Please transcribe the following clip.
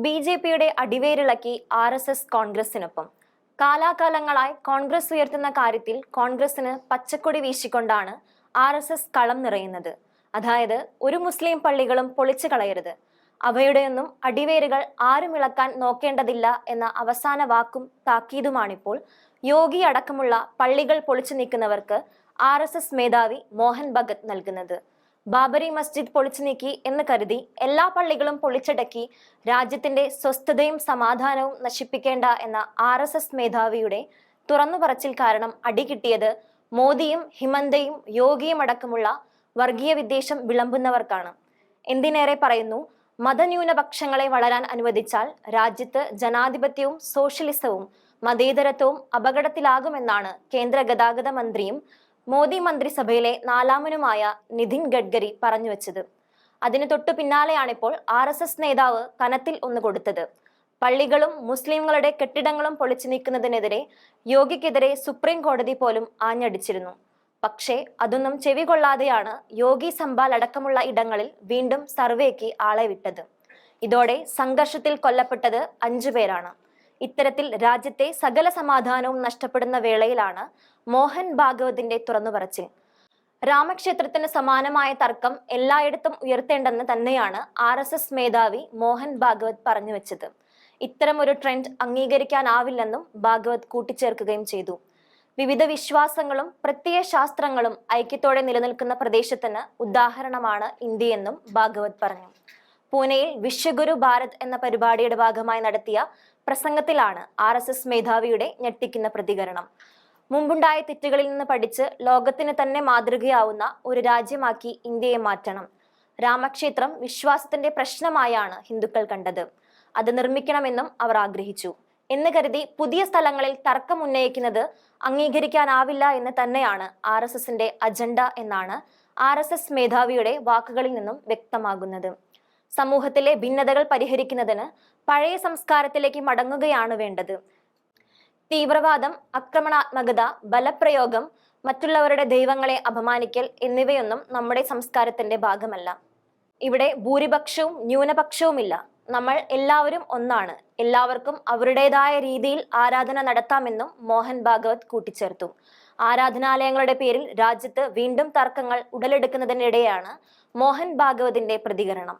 ബി.ജെ.പിയുടെ അടിവേരിളക്കി RSS കോൺഗ്രസിനൊപ്പം. കാലാകാലങ്ങളായി കോൺഗ്രസ് ഉയർത്തുന്ന കാര്യത്തിൽ കോൺഗ്രസിന് പച്ചക്കൊടി വീശിക്കൊണ്ടാണ് ആർ.എസ്.എസ് കളം നിറയുന്നത്. അതായത് ഒരു മുസ്ലിം പള്ളികളും പൊളിച്ചു കളയരുത്, അവയുടെയൊന്നും അടിവേരുകൾ ആരും ഇളക്കാൻ നോക്കേണ്ടതില്ല എന്ന അവസാന വാക്കും താക്കീതുമാണിപ്പോൾ യോഗി അടക്കമുള്ള പള്ളികൾ പൊളിച്ചു നീക്കുന്നവർക്ക് ആർ.എസ്.എസ് മേധാവി മോഹൻ ഭഗത് നൽകുന്നത്. ബാബരി മസ്ജിദ് പൊളിച്ചു നീക്കി എന്ന് കരുതി എല്ലാ പള്ളികളും പൊളിച്ചടക്കി രാജ്യത്തിന്റെ സ്വസ്ഥതയും സമാധാനവും നശിപ്പിക്കേണ്ട എന്ന ആർ.എസ്.എസ് മേധാവിയുടെ തുറന്നു പറച്ചിൽ കാരണം അടികിട്ടിയത് മോദിയും ഹിമന്തയും യോഗിയും അടക്കമുള്ള വർഗീയ വിദ്വേഷം വിളമ്പുന്നവർക്കാണ്. എന്തിനേറെ പറയുന്നു, മതന്യൂനപക്ഷങ്ങളെ വളരാൻ അനുവദിച്ചാൽ രാജ്യത്ത് ജനാധിപത്യവും സോഷ്യലിസവും മതേതരത്വവും അപകടത്തിലാകുമെന്നാണ് കേന്ദ്ര ഗതാഗത മന്ത്രിയും മോദി മന്ത്രിസഭയിലെ നാലാമനുമായ നിതിൻ ഗഡ്കരി പറഞ്ഞുവെച്ചത്. അതിന് തൊട്ടു പിന്നാലെയാണിപ്പോൾ ആർ.എസ്.എസ് നേതാവ് കനത്തിൽ ഒന്ന് കൊടുത്തത്. പള്ളികളും മുസ്ലിംകളുടെ കെട്ടിടങ്ങളും പൊളിച്ചു നീക്കുന്നതിനെതിരെ യോഗിക്കെതിരെ സുപ്രീം കോടതി പോലും ആഞ്ഞടിച്ചിരുന്നു. പക്ഷേ അതൊന്നും ചെവികൊള്ളാതെയാണ് യോഗി സംഭാൽ അടക്കമുള്ള ഇടങ്ങളിൽ വീണ്ടും സർവേക്ക് ആളെ വിട്ടത്. ഇതോടെ സംഘർഷത്തിൽ കൊല്ലപ്പെട്ടത് 5 പേരാണ്. ഇത്തരത്തിൽ രാജ്യത്തെ സകല സമാധാനവും നഷ്ടപ്പെടുന്ന വേളയിലാണ് മോഹൻ ഭാഗവതിന്റെ തുറന്നുപറച്ചിൽ. രാമക്ഷേത്രത്തിന് സമാനമായ തർക്കം എല്ലായിടത്തും ഉയർത്തേണ്ടെന്ന് തന്നെയാണ് ആർ.എസ്.എസ് മേധാവി മോഹൻ ഭാഗവത് പറഞ്ഞുവെച്ചത്. ഇത്തരമൊരു ട്രെൻഡ് അംഗീകരിക്കാനാവില്ലെന്നും ഭാഗവത് കൂട്ടിച്ചേർക്കുകയും ചെയ്തു. വിവിധ വിശ്വാസങ്ങളും പ്രത്യയ ശാസ്ത്രങ്ങളും ഐക്യത്തോടെ നിലനിൽക്കുന്ന പ്രദേശത്തിന് ഉദാഹരണമാണ് ഇന്ത്യയെന്നും ഭാഗവത് പറഞ്ഞു. പൂനെയിൽ വിശ്വഗുരു ഭാരത് എന്ന പരിപാടിയുടെ ഭാഗമായി നടത്തിയ പ്രസംഗത്തിലാണ് ആർ.എസ്.എസ് മേധാവിയുടെ ഞെട്ടിക്കുന്ന പ്രതികരണം. മുമ്പുണ്ടായ തെറ്റുകളിൽ നിന്ന് പഠിച്ച് ലോകത്തിന് തന്നെ മാതൃകയാവുന്ന ഒരു രാജ്യമാക്കി ഇന്ത്യയെ മാറ്റണം. രാമക്ഷേത്രം വിശ്വാസത്തിന്റെ പ്രശ്നമായാണ് ഹിന്ദുക്കൾ കണ്ടത്. അത് നിർമ്മിക്കണമെന്നും അവർ ആഗ്രഹിച്ചു എന്ന് കരുതി പുതിയ സ്ഥലങ്ങളിൽ തർക്കം ഉന്നയിക്കുന്നത് അംഗീകരിക്കാനാവില്ല എന്ന് തന്നെയാണ് ആർ.എസ്.എസിന്റെ അജണ്ട എന്നാണ് ആർ.എസ്.എസ് മേധാവിയുടെ വാക്കുകളിൽ നിന്നും വ്യക്തമാകുന്നത്. സമൂഹത്തിലെ ഭിന്നതകൾ പരിഹരിക്കുന്നതിന് പഴയ സംസ്കാരത്തിലേക്ക് മടങ്ങുകയാണ് വേണ്ടത്. തീവ്രവാദം, ആക്രമണാത്മകത, ബലപ്രയോഗം, മറ്റുള്ളവരുടെ ദൈവങ്ങളെ അപമാനിക്കൽ എന്നിവയൊന്നും നമ്മുടെ സംസ്കാരത്തിന്റെ ഭാഗമല്ല. ഇവിടെ ഭൂരിപക്ഷവും ന്യൂനപക്ഷവുമില്ല. നമ്മൾ എല്ലാവരും ഒന്നാണ്. എല്ലാവർക്കും അവരുടേതായ രീതിയിൽ ആരാധന നടത്താമെന്നും മോഹൻ ഭാഗവത് കൂട്ടിച്ചേർത്തു. ആരാധനാലയങ്ങളുടെ പേരിൽ രാജ്യത്ത് വീണ്ടും തർക്കങ്ങൾ ഉടലെടുക്കുന്നതിനിടെയാണ് മോഹൻ ഭാഗവതിന്റെ പ്രതികരണം.